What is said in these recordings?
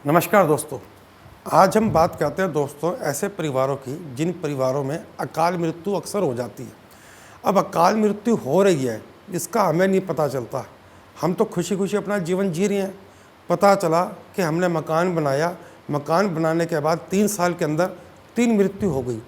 नमस्कार दोस्तों। आज हम बात करते हैं दोस्तों ऐसे परिवारों की जिन परिवारों में अकाल मृत्यु अक्सर हो जाती है। अब अकाल मृत्यु हो रही है इसका हमें नहीं पता चलता। हम तो खुशी खुशी अपना जीवन जी रहे हैं। पता चला कि हमने मकान बनाया, मकान बनाने के बाद 3 साल के अंदर 3 मृत्यु हो गई।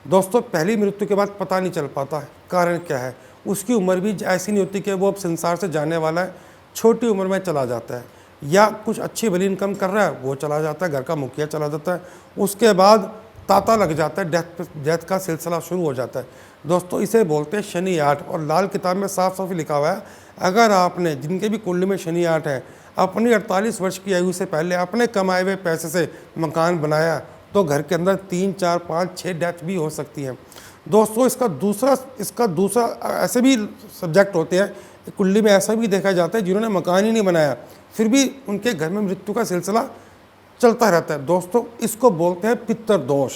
दोस्तों पहली मृत्यु के बाद पता नहीं चल पाता है कारण क्या है। उसकी उम्र भी ऐसी नहीं होती कि वो अब संसार से जाने वाला है, छोटी उम्र में चला जाता है, या कुछ अच्छी भली इनकम कर रहा है वो चला जाता है, घर का मुखिया चला जाता है, उसके बाद तांता लग जाता है, डेथ का सिलसिला शुरू हो जाता है। दोस्तों इसे बोलते हैं शनि आठ, और लाल किताब में साफ साफ लिखा हुआ है अगर आपने जिनके भी कुंडली में शनि आठ है अपनी 48 वर्ष की आयु से पहले अपने कमाए हुए पैसे से मकान बनाया तो घर के अंदर 3, 4, 5, 6 डेथ भी हो सकती है। दोस्तों इसका दूसरा ऐसे भी सब्जेक्ट होते हैं, कुंडली में ऐसा भी देखा जाता है जिन्होंने मकान ही नहीं बनाया फिर भी उनके घर में मृत्यु का सिलसिला चलता रहता है। दोस्तों इसको बोलते हैं पितर दोष।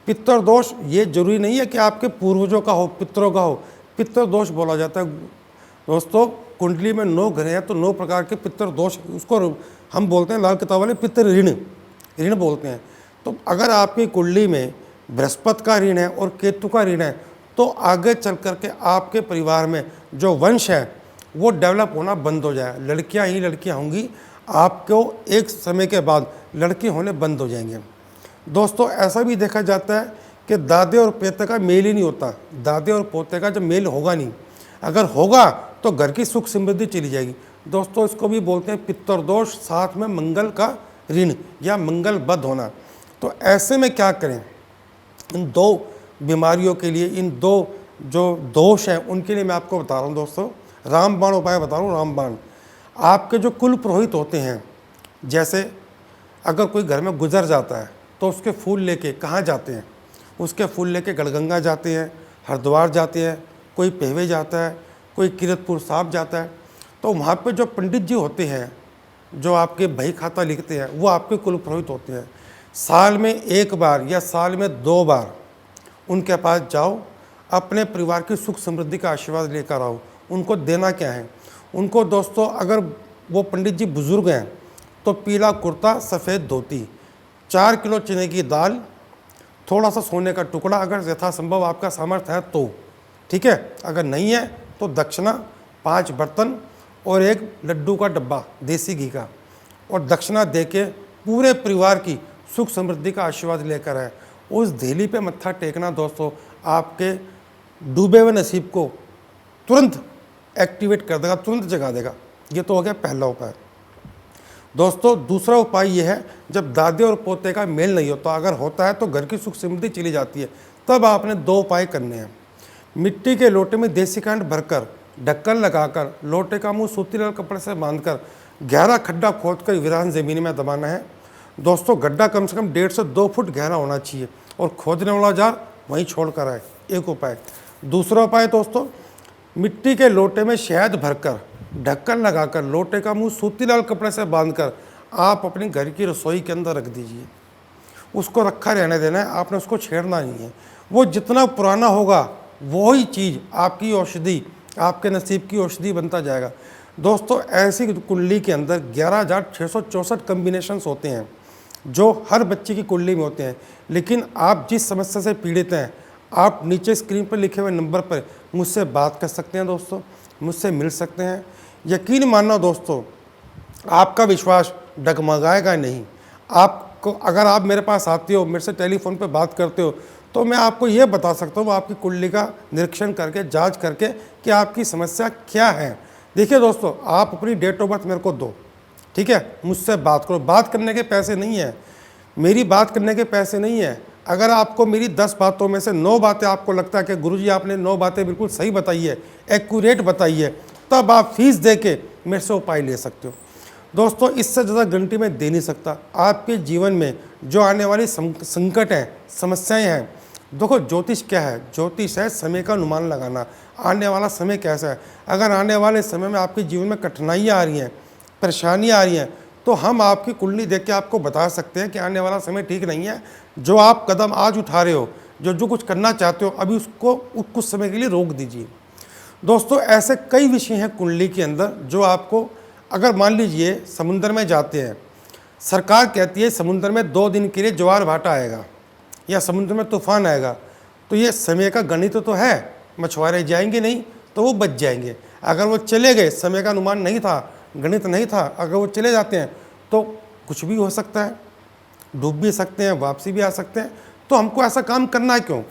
पितर दोष ये जरूरी नहीं है कि आपके पूर्वजों का हो, पितरों का हो, पितर दोष बोला जाता है। दोस्तों कुंडली में 9 ग्रह हैं तो 9 प्रकार के पितर दोष, उसको हम बोलते हैं लाल किताब वाले पितर ऋण बोलते हैं। तो अगर आपकी कुंडली में बृहस्पति का ऋण है और केतु का ऋण है तो आगे चल करके आपके परिवार में जो वंश है वो डेवलप होना बंद हो जाए, लड़कियां ही लड़कियां होंगी, आपको एक समय के बाद लड़के होने बंद हो जाएंगे। दोस्तों ऐसा भी देखा जाता है कि दादे और पोते का मेल ही नहीं होता। दादे और पोते का जब मेल होगा नहीं, अगर होगा तो घर की सुख समृद्धि चली जाएगी। दोस्तों इसको भी बोलते हैं पितर दोष, साथ में मंगल का ऋण या मंगल बद होना। तो ऐसे में क्या करें? इन 2 बीमारियों के लिए, इन 2 जो दोष हैं उनके लिए मैं आपको बता रहा हूँ दोस्तों, रामबाण उपाय बता रहा हूँ। रामबाण आपके जो कुल पुरोहित होते हैं, जैसे अगर कोई घर में गुजर जाता है तो उसके फूल लेके कहाँ जाते हैं? उसके फूल लेके गढ़गंगा जाते हैं, हरिद्वार जाते हैं, कोई पहवे जाता है, कोई कीरतपुर साहब जाता है। तो वहाँ पे जो पंडित जी होते हैं जो आपके बही खाता लिखते हैं वो आपके कुल पुरोहित होते हैं। साल में 1 बार या साल में 2 बार उनके पास जाओ, अपने परिवार की सुख समृद्धि का आशीर्वाद लेकर आओ। उनको देना क्या है? उनको दोस्तों अगर वो पंडित जी बुजुर्ग हैं तो पीला कुर्ता, सफ़ेद धोती, 4 किलो चने की दाल, थोड़ा सा सोने का टुकड़ा, अगर यथासंभव आपका सामर्थ्य है तो ठीक है, अगर नहीं है तो दक्षिणा, 5 बर्तन और 1 लड्डू का डब्बा देसी घी का, और दक्षिणा दे के पूरे परिवार की सुख समृद्धि का आशीर्वाद लेकर आए। उस धेली पे मत्था टेकना दोस्तों आपके डूबे हुए नसीब को तुरंत एक्टिवेट कर देगा, तुरंत जगा देगा। ये तो हो गया पहला उपाय। दोस्तों दूसरा उपाय ये है, जब दादे और पोते का मेल नहीं होता, अगर होता है तो घर की सुख समृद्धि चली जाती है, तब आपने 2 उपाय करने हैं। मिट्टी के लोटे में देसी खंड भरकर, ढक्कन लगाकर, लोटे का मुंह सूती लाल कपड़े से बांधकर गहरा खड्डा खोदकर वीरान ज़मीन में दबाना है। दोस्तों गड्ढा कम से कम 1.5 से 2 फुट गहरा होना चाहिए और खोदने वाला जार वहीं छोड़ कर आए, एक उपाय। दूसरा उपाय दोस्तों, मिट्टी के लोटे में शहद भरकर, ढक्कन लगाकर, लोटे का मुंह सूती लाल कपड़े से बांधकर आप अपने घर की रसोई के अंदर रख दीजिए। उसको रखा रहने देना है, आपने उसको छेड़ना नहीं है। वो जितना पुराना होगा वही चीज़ आपकी औषधि, आपके नसीब की औषधि बनता जाएगा। दोस्तों ऐसी कुंडली के अंदर 11,664 कम्बिनेशंस होते हैं जो हर बच्चे की कुंडली में होते हैं। लेकिन आप जिस समस्या से पीड़ित हैं, आप नीचे स्क्रीन पर लिखे हुए नंबर पर मुझसे बात कर सकते हैं दोस्तों, मुझसे मिल सकते हैं। यकीन मानना दोस्तों, आपका विश्वास डगमगाएगा नहीं। आपको अगर आप मेरे पास आते हो, मेरे से टेलीफोन पर बात करते हो, तो मैं आपको ये बता सकता हूँ आपकी कुंडली का निरीक्षण करके, जांच करके कि आपकी समस्या क्या है। देखिए दोस्तों, आप अपनी डेट ऑफ बर्थ मेरे को दो, ठीक है, मुझसे बात करो। बात करने के पैसे नहीं है, मेरी बात करने के पैसे नहीं है। अगर आपको मेरी 10 बातों में से 9 बातें आपको लगता है कि गुरुजी आपने 9 बातें बिल्कुल सही बताई है, एक्यूरेट बताई है, तब आप फीस दे के मेरे से उपाय ले सकते हो। दोस्तों इससे ज़्यादा गारंटी मैं दे नहीं सकता। आपके जीवन में जो आने वाली संकट हैं, समस्याएं हैं, देखो ज्योतिष क्या है? ज्योतिष है समय का अनुमान लगाना, आने वाला समय कैसा है। अगर आने वाले समय में आपके जीवन में कठिनाइयाँ आ रही हैं, परेशानियाँ आ रही हैं, तो हम आपकी कुंडली देख के आपको बता सकते हैं कि आने वाला समय ठीक नहीं है। जो आप कदम आज उठा रहे हो, जो कुछ करना चाहते हो, अभी उसको कुछ समय के लिए रोक दीजिए। दोस्तों ऐसे कई विषय हैं कुंडली के अंदर जो आपको, अगर मान लीजिए समुद्र में जाते हैं, सरकार कहती है समुद्र में 2 दिन के लिए ज्वार भाटा आएगा या समुद्र में तूफान आएगा, तो ये समय का गणित तो है, मछुआरे जाएंगे नहीं तो वो बच जाएंगे। अगर वो चले गए, समय का अनुमान नहीं था, गणित नहीं था, अगर वो चले जाते हैं तो कुछ भी हो सकता है, डूब भी सकते हैं, वापसी भी आ सकते हैं। तो हमको ऐसा काम करना है क्यों?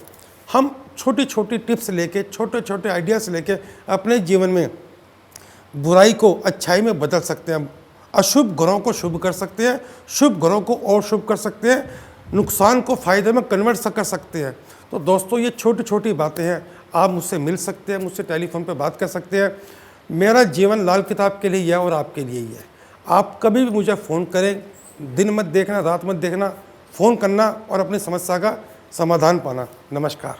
हम छोटी छोटी टिप्स लेके, छोटे छोटे आइडियाज़ लेके अपने जीवन में बुराई को अच्छाई में बदल सकते हैं, अशुभ घरों को शुभ कर सकते हैं, शुभ घरों को और शुभ कर सकते हैं, नुकसान को फ़ायदे में कन्वर्ट कर सकते हैं। तो दोस्तों ये छोटी छोटी बातें हैं, आप मुझसे मिल सकते हैं, मुझसे टेलीफोन पे बात कर सकते हैं। मेरा जीवन लाल किताब के लिए ही है और आपके लिए ही है। आप कभी भी मुझे फ़ोन करें, दिन मत देखना, रात मत देखना, फ़ोन करना और अपनी समस्या का समाधान पाना। नमस्कार।